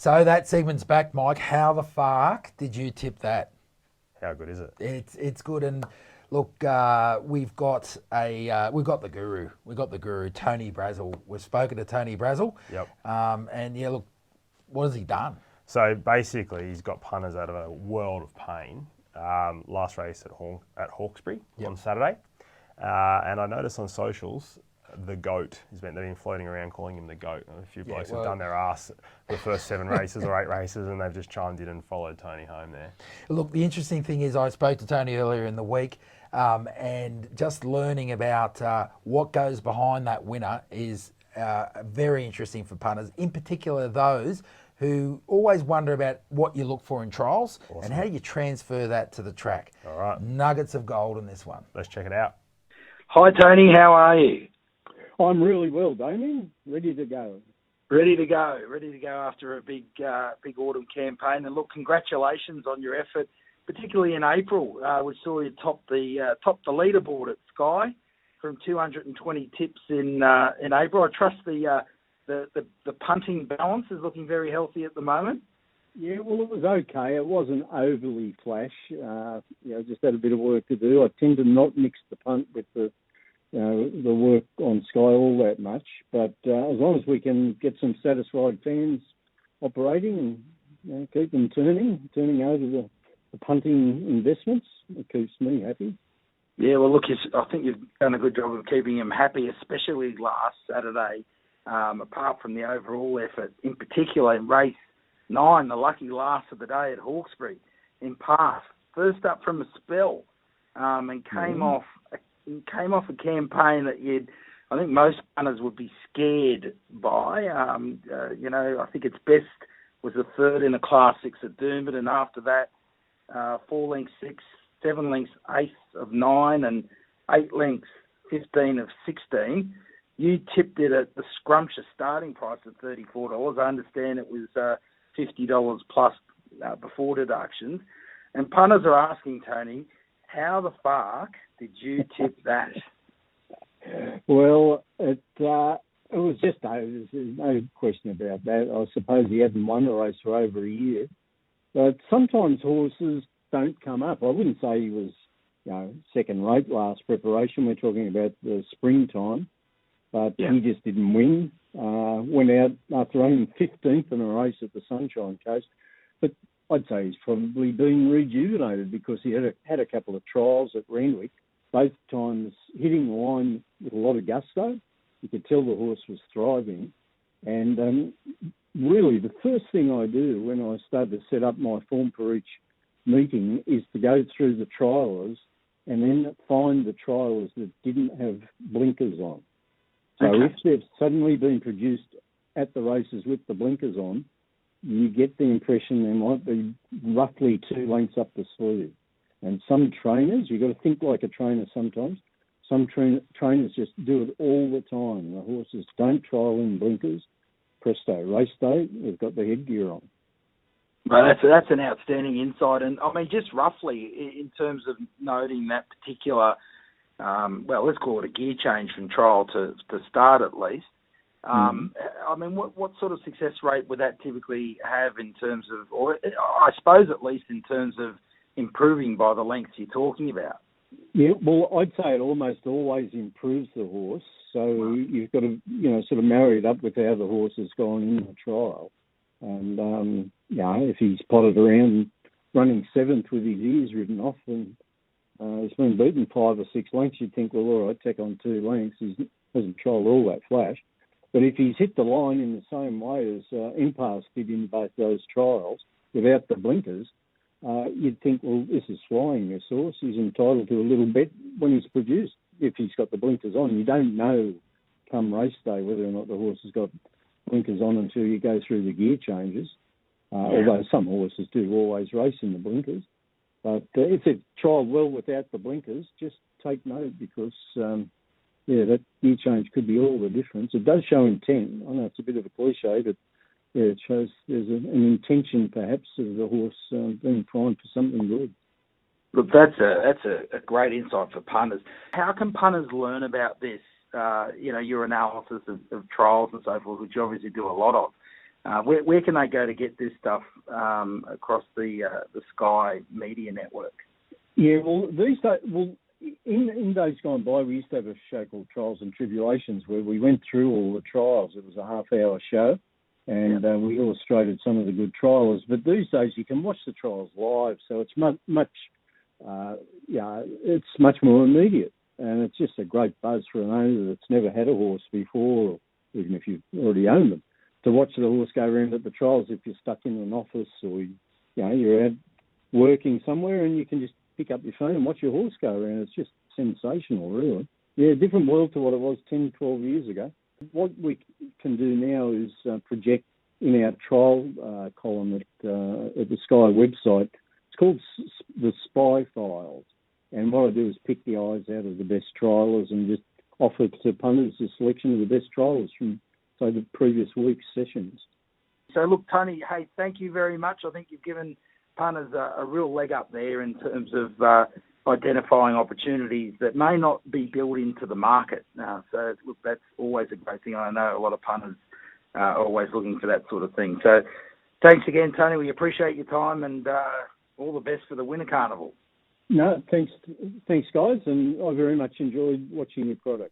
So that segment's back, Mike. How the Faaark did you tip that? How good is it? It's good, and look, we've got the guru. We've got the guru, Tony Brassel. We've spoken to Tony Brassel. Yep. And yeah, look, what has he done? So basically, he's got punters out of a world of pain. Last race at Hawkesbury on Saturday, and I noticed on socials the GOAT. They've been floating around calling him the GOAT. A few blokes have done their ass for the first 7 races or 8 races, and they've just chimed in and followed Tony home there. Look, the interesting thing is I spoke to Tony earlier in the week, and just learning about what goes behind that winner is very interesting for punters, in particular those who always wonder about what you look for in trials and how you transfer that to the track. All right. Nuggets of gold in this one. Let's check it out. Hi, Tony. How are you? I'm really well, Damien. Ready to go. Ready to go after a big autumn campaign. And look, congratulations on your effort, particularly in April. We saw you top the leaderboard at Sky from 220 tips in April. I trust the punting balance is looking very healthy at the moment. Yeah, well, it was okay. It wasn't overly flash. Just had a bit of work to do. I tend to not mix the punt with the work on Sky all that much. But as long as we can get some satisfied fans operating and keep them turning over the punting investments, it keeps me happy. Yeah, well, look, I think you've done a good job of keeping him happy, especially last Saturday. Apart from the overall effort, in particular in race 9, the lucky last of the day at Hawkesbury, Impasse, first up from a spell, and came off a campaign that I think most punters would be scared by. I think its best was the third in a Class 6 at Doomben, and after that, 4 lengths 6, 7 lengths 8 of 9, and 8 lengths 15 of 16. You tipped it at the scrumptious starting price of $34. I understand it was $50 plus before deductions. And punters are asking, Tony, how the Faaark did you tip that? Well, it was just there's no question about that. I suppose he hadn't won a race for over a year. But sometimes horses don't come up. I wouldn't say he was second rate last preparation. We're talking about the springtime. But he just didn't win. Went out after running 15th in a race at the Sunshine Coast. But I'd say he's probably been rejuvenated because he had a couple of trials at Randwick, both times hitting the line with a lot of gusto. You could tell the horse was thriving. And really, the first thing I do when I start to set up my form for each meeting is to go through the trialers and then find the trialers that didn't have blinkers on. So if they've suddenly been produced at the races with the blinkers on, you get the impression they might be roughly 2 lengths up the sleeve. And some trainers, you've got to think like a trainer sometimes, some trainers just do it all the time. The horses don't trial in blinkers. Presto, race day, they've got the headgear on. Well, that's an outstanding insight. And, I mean, just roughly in terms of noting that particular let's call it a gear change from trial to start at least. I mean, what sort of success rate would that typically have in terms of, or I suppose at least in terms of improving by the lengths you're talking about? Yeah, well, I'd say it almost always improves the horse. So you've got to, sort of marry it up with how the horse has gone in the trial. And, if he's potted around running 7th with his ears ridden off and he's been beaten 5 or 6 lengths, you'd think, well, all right, tack on 2 lengths. He hasn't trialled all that flash. But if he's hit the line in the same way as Impasse did in both those trials, without the blinkers, you'd think, well, this is flying, this horse. He's entitled to a little bet when he's produced. If he's got the blinkers on, you don't know come race day whether or not the horse has got blinkers on until you go through the gear changes. Although some horses do always race in the blinkers. But if they've trialled well without the blinkers, just take note because, that gear change could be all the difference. It does show intent. I know it's a bit of a cliche, but it shows there's an intention perhaps of the horse being primed for something good. Look, that's a great insight for punters. How can punters learn about this? Your analysis of trials and so forth, which you obviously do a lot of. Where can they go to get this stuff across the Sky Media Network? Yeah, well, these days, in days gone by, we used to have a show called Trials and Tribulations where we went through all the trials. It was a half-hour show, and we illustrated some of the good trials. But these days, you can watch the trials live, so it's it's much more immediate, and it's just a great buzz for an owner that's never had a horse before, or even if you've already owned them, to watch the horse go around at the trials if you're stuck in an office or you're out working somewhere and you can just pick up your phone and watch your horse go around. It's just sensational, really. Yeah, different world to what it was 10, 12 years ago. What we can do now is project in our trial column at the Sky website. It's called the Spy Files. And what I do is pick the eyes out of the best trialers and just offer to punters a selection of the best trialers from, say, the previous week's sessions. So, look, Tony, hey, thank you very much. I think you've given punters a real leg up there in terms of identifying opportunities that may not be built into the market. So, look, that's always a great thing. I know a lot of punters are always looking for that sort of thing. So, thanks again, Tony. We appreciate your time and all the best for the Winter Carnival. No, thanks, guys, and I very much enjoyed watching your product.